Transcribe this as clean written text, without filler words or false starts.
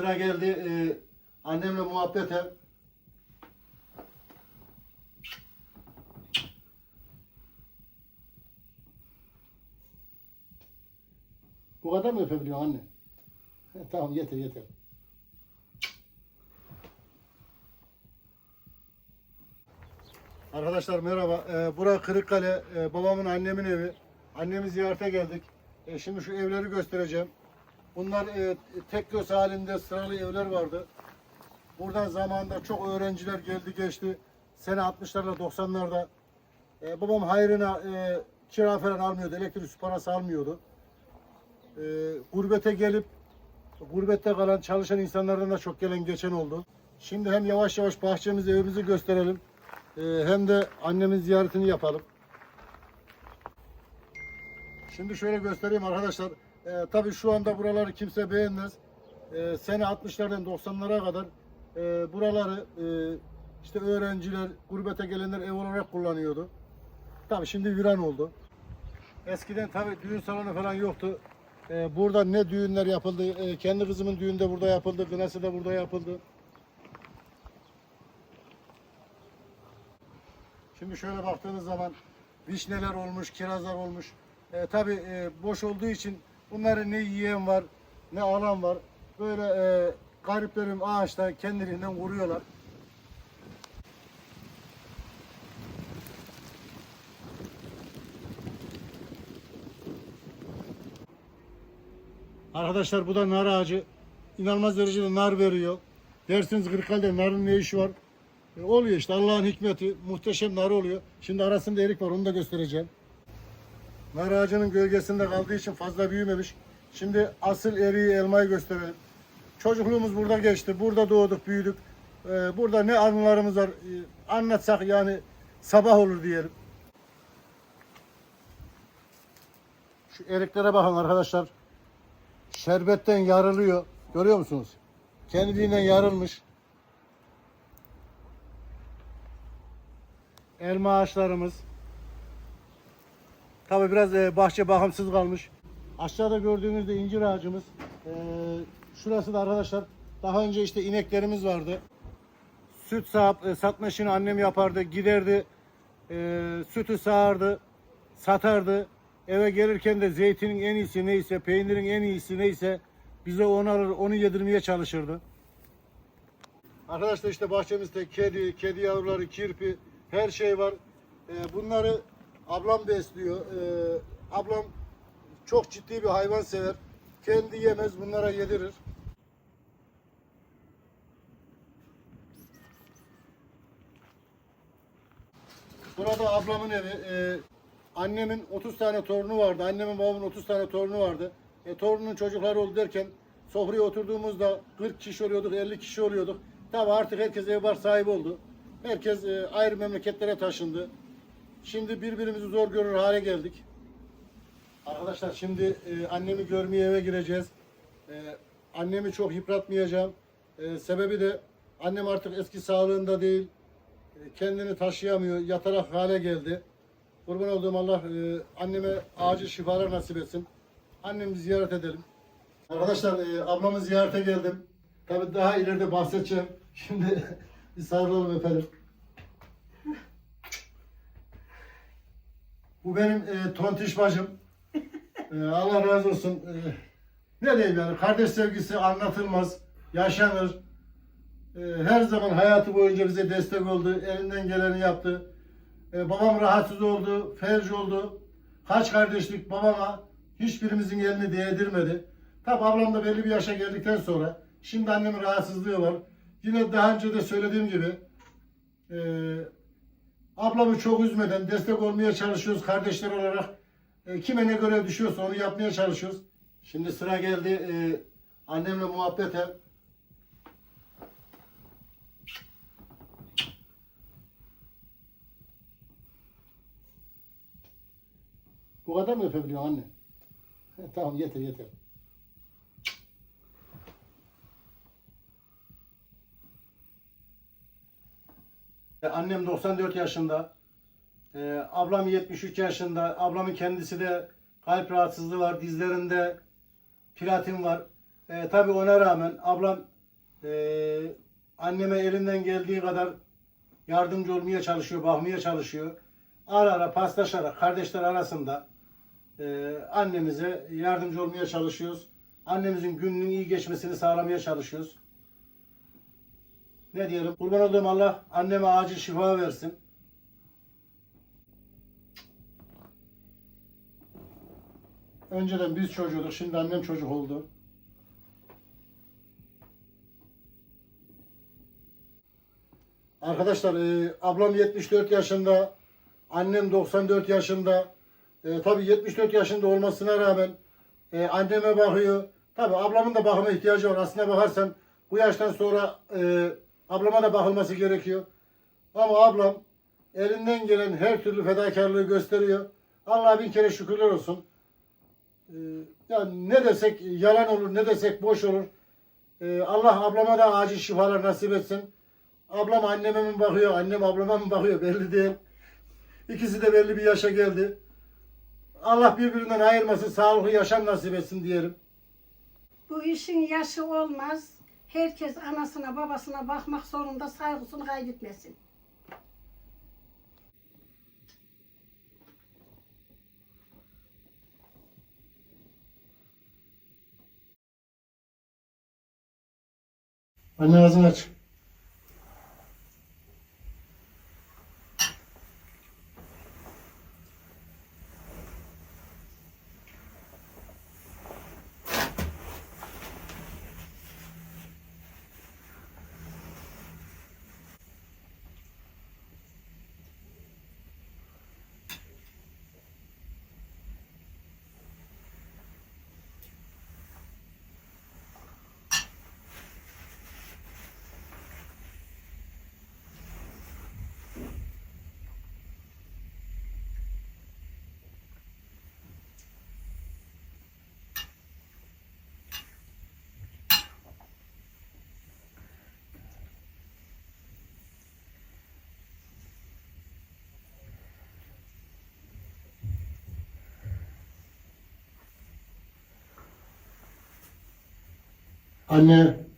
sıra geldi annemle muhabbete. Bu kadar mı öpebiliyorsun anne? Tamam, yeter yeter. Arkadaşlar merhaba. Burası Kırıkkale. Babamın, annemin evi. Annemi ziyarete geldik. Şimdi şu evleri göstereceğim. Bunlar tek göz halinde sıralı evler vardı. Buradan zamanında çok öğrenciler geldi geçti. Sene 60'larda 90'larda. Babam hayrına kira falan almıyordu. Elektrik su parası almıyordu. Gurbete gelip gurbette kalan çalışan insanlardan da çok gelen geçen oldu. Şimdi hem yavaş yavaş bahçemizi, evimizi gösterelim. Hem de annemin ziyaretini yapalım. Şimdi şöyle göstereyim arkadaşlar. Tabii şu anda buraları kimse beğenmez. Sene 60'lardan 90'lara kadar buraları işte öğrenciler, gurbete gelenler ev olarak kullanıyordu. Tabii şimdi viran oldu. Eskiden tabii düğün salonu falan yoktu. Burada ne düğünler yapıldı. Kendi kızımın düğünü de burada yapıldı. Kınası da burada yapıldı. Şimdi şöyle baktığınız zaman vişneler olmuş, kirazlar olmuş. Tabii boş olduğu için bunları ne yiyen var, ne alan var. Böyle gariplerim ağaçta kendiliğinden vuruyorlar. Arkadaşlar bu da nar ağacı. İnanılmaz derecede nar veriyor. Dersiniz Kırıkkale'de narın ne işi var? Oluyor işte, Allah'ın hikmeti, muhteşem nar oluyor. Şimdi arasında erik var, onu da göstereceğim. Nar ağacının gölgesinde kaldığı için fazla büyümemiş. Şimdi asıl eriği, elmayı gösterelim. Çocukluğumuz burada geçti. Burada doğduk, büyüdük. Burada ne anılarımız var anlatsak yani sabah olur diyelim. Şu eriklere bakın arkadaşlar. Şerbetten yarılıyor. Görüyor musunuz? Kendiliğinden yarılmış. Elma ağaçlarımız. Tabi biraz bahçe bakımsız kalmış. Aşağıda gördüğünüzde incir ağacımız. Şurası da arkadaşlar, daha önce işte ineklerimiz vardı. Süt satma işini annem yapardı. Giderdi, sütü sağardı, satardı. Eve gelirken de zeytinin en iyisi neyse, peynirin en iyisi neyse bize onu alır, onu yedirmeye çalışırdı. Arkadaşlar işte bahçemizde kedi yavruları, kirpi, her şey var. Bunları ablam besliyor. Ablam çok ciddi bir hayvan sever. Kendi yemez, bunlara yedirir. Burada ablamın evi. Annemin 30 tane torunu vardı. Annemin, babamın 30 tane torunu vardı. Torunun çocukları oldu derken sofraya oturduğumuzda 40 kişi oluyorduk, 50 kişi oluyorduk. Tabi artık herkes ev var sahibi oldu. Herkes ayrı memleketlere taşındı. Şimdi birbirimizi zor görür hale geldik. Arkadaşlar şimdi annemi görmeye eve gireceğiz. Annemi çok yıpratmayacağım. Sebebi de annem artık eski sağlığında değil. Kendini taşıyamıyor, yatarak hale geldi. Kurban olduğum Allah anneme acil şifalar nasip etsin. Annemi ziyaret edelim. Arkadaşlar ablamı ziyarete geldim. Tabii daha ileride bahsedeceğim. Şimdi bir sarılalım, öpelim. Bu benim tontiş bacım. Allah razı olsun. Ne diyeyim yani, kardeş sevgisi anlatılmaz, yaşanır. Her zaman hayatı boyunca bize destek oldu, elinden geleni yaptı. Babam rahatsız oldu, felç oldu. Kaç kardeşlik babama hiçbirimizin elini değdirmedi. Tabi ablam da belli bir yaşa geldikten sonra şimdi annemin rahatsızlığı var. Yine daha önce de söylediğim gibi ablamı çok üzmeden destek olmaya çalışıyoruz kardeşler olarak. Kime ne görev düşüyorsa onu yapmaya çalışıyoruz. Şimdi sıra geldi annemle muhabbete. Bu kadar mı öpebiliyorsun anne? Tamam, yeter yeter. Annem 94 yaşında. Ablam 73 yaşında. Ablamın kendisi de kalp rahatsızlığı var. Dizlerinde platin var. Tabii ona rağmen ablam anneme elinden geldiği kadar yardımcı olmaya çalışıyor, bakmaya çalışıyor. Ara ara paslaşarak kardeşler arasında annemize yardımcı olmaya çalışıyoruz. Annemizin gününün iyi geçmesini sağlamaya çalışıyoruz. Ne diyelim? Kurban olduğum Allah anneme acil şifa versin. Önceden biz çocuğuduk, şimdi annem çocuk oldu. Arkadaşlar ablam 74 yaşında, annem 94 yaşında. Tabii 74 yaşında olmasına rağmen anneme bakıyor. Tabii ablamın da bakıma ihtiyacı var. Aslına bakarsan bu yaştan sonra ablama da bakılması gerekiyor. Ama ablam elinden gelen her türlü fedakarlığı gösteriyor. Allah'a bin kere şükürler olsun. Ya ne desek yalan olur, ne desek boş olur. Allah ablama da acil şifalar nasip etsin. Ablam anneme mi bakıyor, annem ablama mı bakıyor belli değil. İkisi de belli bir yaşa geldi. Allah birbirinden ayırmasın, sağlıklı yaşam nasip etsin diyelim. Bu işin yaşı olmaz. Herkes anasına babasına bakmak zorunda, saygısını kaybetmesin. Anne ağzını aç. Anne.